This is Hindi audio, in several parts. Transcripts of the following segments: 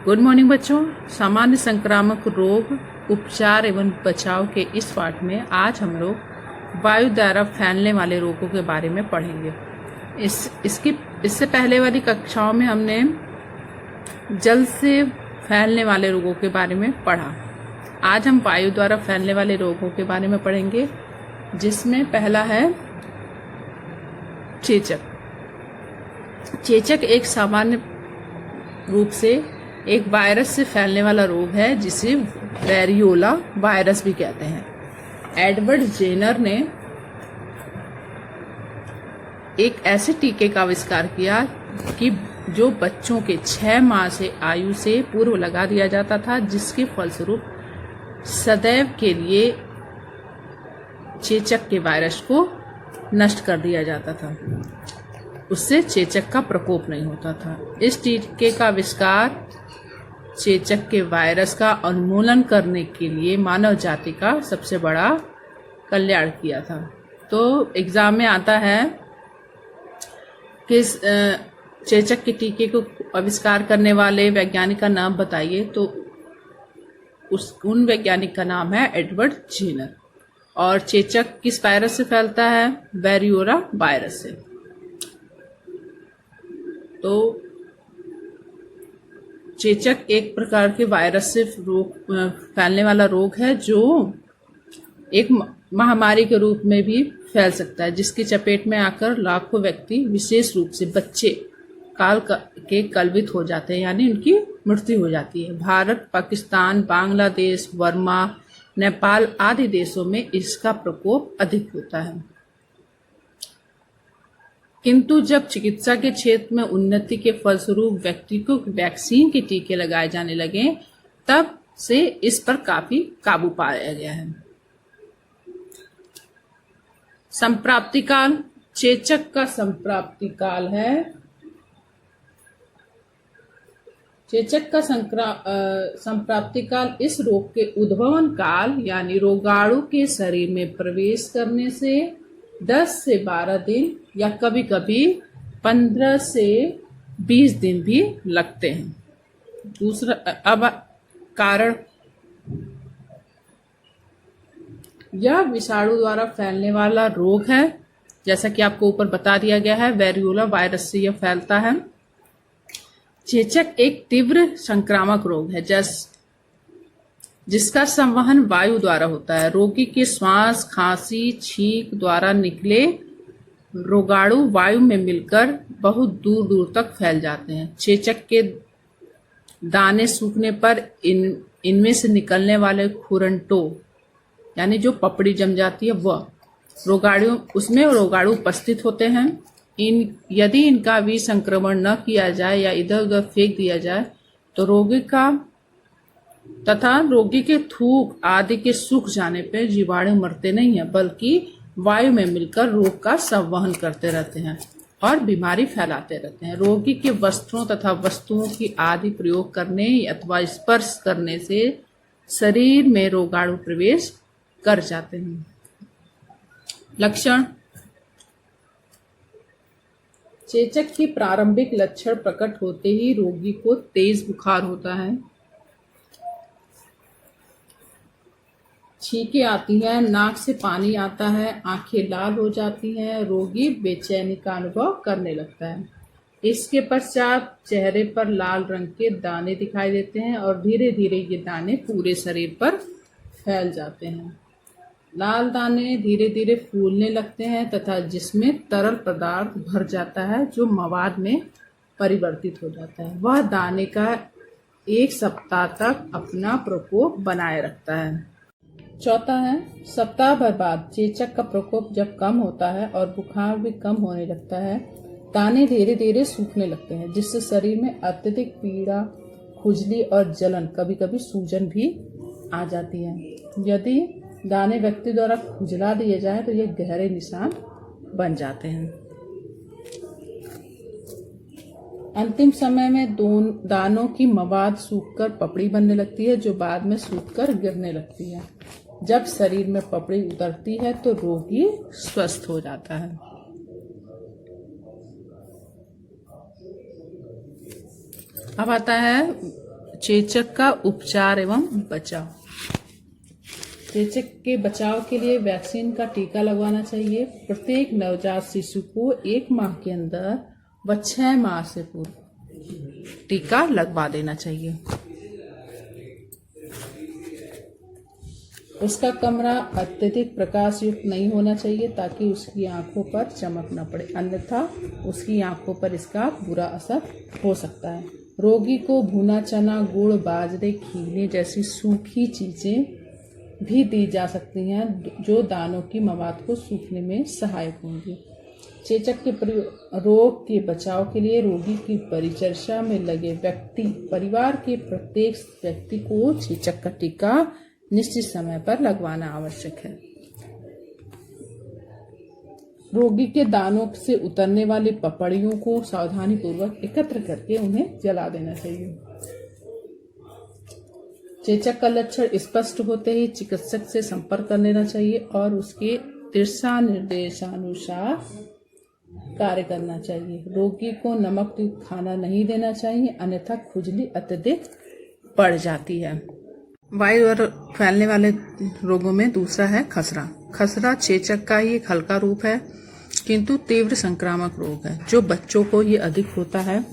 गुड मॉर्निंग बच्चों। सामान्य संक्रामक रोग उपचार एवं बचाव के इस पाठ में आज हम लोग वायु द्वारा फैलने वाले रोगों के बारे में पढ़ेंगे। इससे पहले वाली कक्षाओं में हमने जल से फैलने वाले रोगों के बारे में पढ़ा। आज हम वायु द्वारा फैलने वाले रोगों के बारे में पढ़ेंगे, जिसमें पहला है चेचक। चेचक एक सामान्य रूप से एक वायरस से फैलने वाला रोग है, जिसे वेरियोला वायरस भी कहते हैं। एडवर्ड जेनर ने एक ऐसे टीके का आविष्कार किया कि जो बच्चों के 6 माह से आयु से पूर्व लगा दिया जाता था, जिसके फलस्वरूप सदैव के लिए चेचक के वायरस को नष्ट कर दिया जाता था। उससे चेचक का प्रकोप नहीं होता था। इस टीके का आविष्कार चेचक के वायरस का उन्मूलन करने के लिए मानव जाति का सबसे बड़ा कल्याण किया था। तो एग्जाम में आता है कि चेचक के टीके को आविष्कार करने वाले वैज्ञानिक का नाम बताइए। तो उन वैज्ञानिक का नाम है एडवर्ड जेनर। और चेचक किस वायरस से फैलता है? वेरियोला वायरस से। तो चेचक एक प्रकार के वायरस से फैलने वाला रोग है, जो एक महामारी के रूप में भी फैल सकता है, जिसकी चपेट में आकर लाखों व्यक्ति, विशेष रूप से बच्चे, काल के कलवित हो जाते हैं, यानी उनकी मृत्यु हो जाती है। भारत, पाकिस्तान, बांग्लादेश, बर्मा, नेपाल आदि देशों में इसका प्रकोप अधिक होता है। किंतु जब चिकित्सा के क्षेत्र में उन्नति के फलस्वरूप व्यक्ति को वैक्सीन के टीके लगाए जाने लगे, तब से इस पर काफी काबू पाया गया है। संप्राप्ति काल। चेचक का संप्राप्ति काल है। चेचक का संप्राप्ति काल इस रोग के उद्भवन काल, यानी रोगाणु के शरीर में प्रवेश करने से 10 से 12 दिन या कभी कभी 15 से 20 दिन भी लगते हैं। दूसरा अब कारण, यह विषाणु द्वारा फैलने वाला रोग है। जैसा कि आपको ऊपर बता दिया गया है, वेरियोला वायरस से यह फैलता है। चेचक एक तीव्र संक्रामक रोग है, जिसका संवहन वायु द्वारा होता है। रोगी के श्वास, खांसी, छींक द्वारा निकले रोगाणु वायु में मिलकर बहुत दूर दूर तक फैल जाते हैं। चेचक के दाने सूखने पर इनमें से निकलने वाले खुरंटो, यानी जो पपड़ी जम जाती है, वह उसमें रोगाणु उपस्थित होते हैं। यदि इनका विसंक्रमण न किया जाए या इधर उधर फेंक दिया जाए तो रोगी के थूक आदि के सूख जाने पर जीवाणु मरते नहीं है, बल्कि वायु में मिलकर रोग का संवहन करते रहते हैं और बीमारी फैलाते रहते हैं। रोगी के वस्त्रों तथा वस्तुओं की आदि प्रयोग करने अथवा स्पर्श करने से शरीर में रोगाणु प्रवेश कर जाते हैं। लक्षण। चेचक के प्रारंभिक लक्षण प्रकट होते ही रोगी को तेज बुखार होता है, छींकें आती हैं, नाक से पानी आता है, आंखें लाल हो जाती हैं, रोगी बेचैनी का अनुभव करने लगता है। इसके पश्चात चेहरे पर लाल रंग के दाने दिखाई देते हैं और धीरे धीरे ये दाने पूरे शरीर पर फैल जाते हैं। लाल दाने धीरे धीरे फूलने लगते हैं तथा जिसमें तरल पदार्थ भर जाता है, जो मवाद में परिवर्तित हो जाता है। वह दाने का 1 सप्ताह तक अपना प्रकोप बनाए रखता है। चौथा है सप्ताह भर बाद चेचक का प्रकोप जब कम होता है और बुखार भी कम होने लगता है, दाने धीरे धीरे सूखने लगते हैं, जिससे शरीर में अत्यधिक पीड़ा, खुजली और जलन, कभी कभी सूजन भी आ जाती है। यदि दाने व्यक्ति द्वारा खुजला दिए जाए तो ये गहरे निशान बन जाते हैं। अंतिम समय में दानों की मवाद सूखकर पपड़ी बनने लगती है, जो बाद में सूखकर गिरने लगती है। जब शरीर में पपड़ी उतरती है तो रोगी स्वस्थ हो जाता है। अब आता है चेचक का उपचार एवं बचाव। चेचक के बचाव के लिए वैक्सीन का टीका लगवाना चाहिए। प्रत्येक नवजात शिशु को 1 माह के अंदर व 6 माह से पूर्व टीका लगवा देना चाहिए। उसका कमरा अत्यधिक प्रकाश युक्त नहीं होना चाहिए ताकि उसकी आंखों पर चमक न पड़े, अन्यथा उसकी आंखों पर इसका बुरा असर हो सकता है। रोगी को भुना चना, गुड़, बाजरे, खीने जैसी सूखी चीजें भी दी जा सकती हैं जो दानों की मवाद को सूखने में सहायक होंगी। चेचक के रोग के बचाव के लिए रोगी की परिचर्या में लगे व्यक्ति, परिवार के प्रत्येक व्यक्ति को चेचक का टीका निश्चित समय पर लगवाना आवश्यक है। रोगी के दानों से उतरने वाली पपड़ियों को सावधानी पूर्वक एकत्र करके उन्हें जला देना चाहिए। चेचक का लक्षण स्पष्ट होते ही चिकित्सक से संपर्क कर लेना चाहिए और उसके दिशा निर्देशानुसार कार्य करना चाहिए। रोगी को नमक युक्त खाना नहीं देना चाहिए, अन्यथा खुजली अत्यधिक बढ़ जाती है। वायु और फैलने वाले रोगों में दूसरा है खसरा। खसरा चेचक का ही एक हल्का रूप है किंतु तीव्र संक्रामक रोग है जो बच्चों को ये अधिक होता है,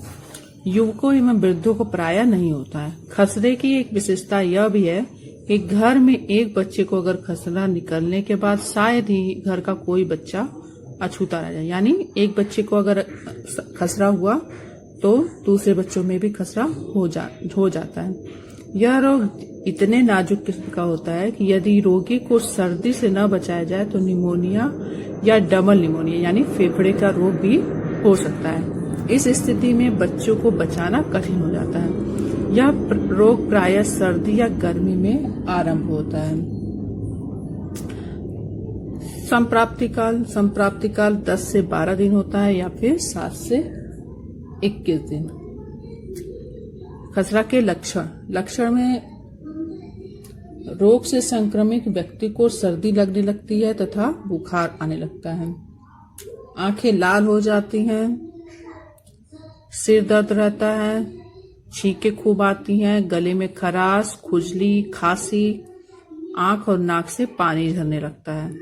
युवकों एवं वृद्धों को प्रायः नहीं होता है। खसरे की एक विशेषता यह भी है कि घर में एक बच्चे को अगर खसरा निकलने के बाद शायद ही घर का कोई बच्चा अछूता रह जाए, यानी एक बच्चे को अगर खसरा हुआ तो दूसरे बच्चों में भी खसरा हो जाता है। यह रोग इतने नाजुक किस्म का होता है कि यदि रोगी को सर्दी से न बचाया जाए तो निमोनिया या डबल निमोनिया यानी फेफड़े का रोग भी हो सकता है। इस स्थिति में बच्चों को बचाना कठिन हो जाता है। यह रोग प्रायः सर्दी या गर्मी में आरंभ होता है। संप्राप्ति काल 10 से 12 दिन होता है या फिर 7 से 21 दिन। खसरा के लक्षण में रोग से संक्रमित व्यक्ति को सर्दी लगने लगती है तथा बुखार आने लगता है। आंखें लाल हो जाती हैं, सिर दर्द रहता है, छींकें खूब आती हैं, गले में खराश, खुजली, खांसी, आंख और नाक से पानी झरने लगता है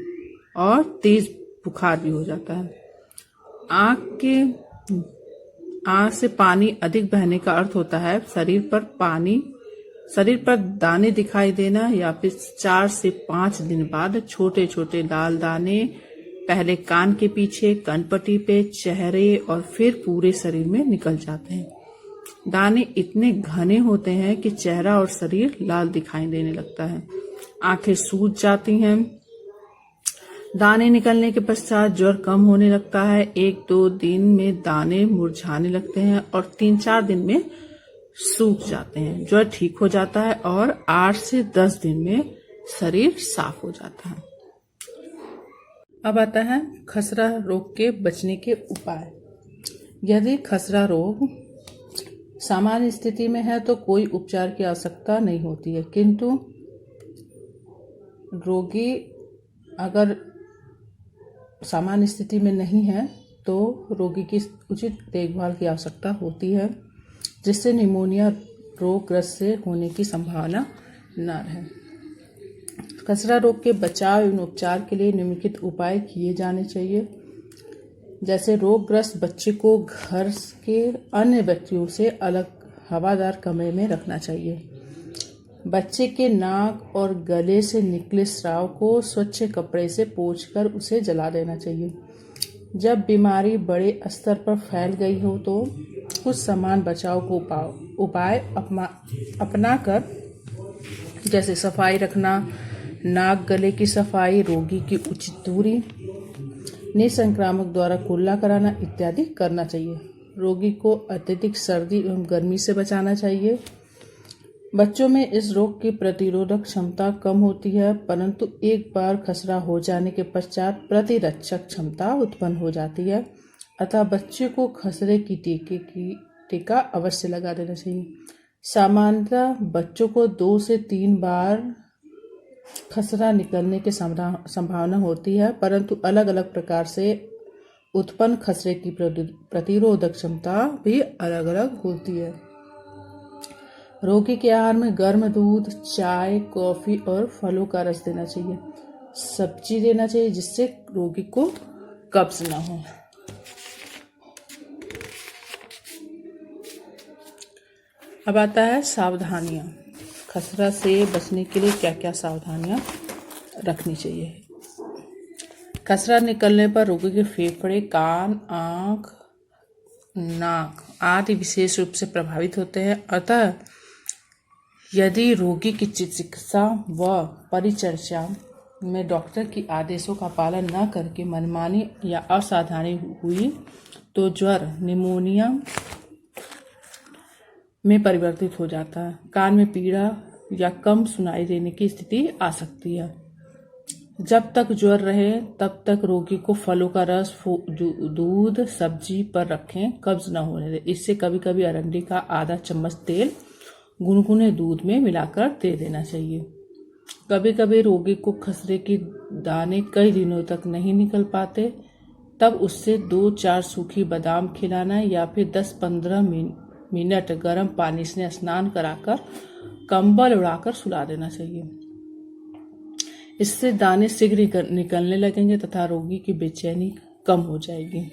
और तेज बुखार भी हो जाता है। आंख से पानी अधिक बहने का अर्थ होता है शरीर पर दाने दिखाई देना या फिर 4 से 5 दिन बाद छोटे छोटे लाल दाने पहले कान के पीछे, कनपट्टी पे, चेहरे और फिर पूरे शरीर में निकल जाते हैं। दाने इतने घने होते हैं कि चेहरा और शरीर लाल दिखाई देने लगता है। आंखें सूज जाती हैं। दाने निकलने के पश्चात ज्वर कम होने लगता है। 1-2 दिन में दाने मुरझाने लगते हैं और 3-4 दिन में सूख जाते हैं। ज्वर ठीक हो जाता है और 8 से 10 दिन में शरीर साफ हो जाता है। अब आता है खसरा रोग के बचने के उपाय। यदि खसरा रोग सामान्य स्थिति में है तो कोई उपचार की आवश्यकता नहीं होती है, किंतु रोगी अगर सामान्य स्थिति में नहीं है तो रोगी की उचित देखभाल की आवश्यकता होती है, जिससे निमोनिया रोगग्रस्त से होने की संभावना न रहे। खसरा रोग के बचाव एवं उपचार के लिए निम्नलिखित उपाय किए जाने चाहिए। जैसे रोगग्रस्त बच्चे को घर के अन्य व्यक्तियों से अलग हवादार कमरे में रखना चाहिए। बच्चे के नाक और गले से निकले स्राव को स्वच्छ कपड़े से पोंछकर उसे जला देना चाहिए। जब बीमारी बड़े स्तर पर फैल गई हो तो कुछ समान बचाव को उपाय अपनाकर, जैसे सफाई रखना, नाक गले की सफाई, रोगी की उचित दूरी, निसंक्रामक द्वारा कुल्ला कराना इत्यादि करना चाहिए। रोगी को अत्यधिक सर्दी एवं गर्मी से बचाना चाहिए। बच्चों में इस रोग की प्रतिरोधक क्षमता कम होती है, परंतु एक बार खसरा हो जाने के पश्चात प्रतिरक्षक क्षमता उत्पन्न हो जाती है, अतः बच्चे को खसरे की टीका अवश्य लगा देना चाहिए। सामान्यतः बच्चों को 2 से 3 बार खसरा निकलने की संभावना होती है, परंतु अलग अलग प्रकार से उत्पन्न खसरे की प्रतिरोधक क्षमता भी अलग अलग होती है। रोगी के आहार में गर्म दूध, चाय, कॉफी और फलों का रस देना चाहिए। सब्जी देना चाहिए जिससे रोगी को कब्ज ना हो। अब आता है सावधानियां। खसरा से बचने के लिए क्या क्या सावधानियां रखनी चाहिए। खसरा निकलने पर रोगी के फेफड़े, कान, आँख, नाक आदि विशेष रूप से प्रभावित होते हैं। अतः यदि रोगी की चिकित्सा व परिचर्या में डॉक्टर की आदेशों का पालन न करके मनमानी या असावधानी हुई तो ज्वर, निमोनिया में परिवर्तित हो जाता है। कान में पीड़ा या कम सुनाई देने की स्थिति आ सकती है। जब तक ज्वर रहे तब तक रोगी को फलों का रस, दूध, सब्जी पर रखें, कब्ज न होने दें। इससे कभी कभी अरंडी का आधा चम्मच तेल गुनगुने दूध में मिलाकर दे देना चाहिए। कभी कभी रोगी को खसरे के दाने कई दिनों तक नहीं निकल पाते, तब उससे 2-4 सूखी बादाम खिलाना या फिर 10-15 मिनट गर्म पानी से स्नान कराकर कंबल उड़ाकर सुला देना चाहिए। इससे दाने शीघ्र निकलने लगेंगे तथा रोगी की बेचैनी कम हो जाएगी।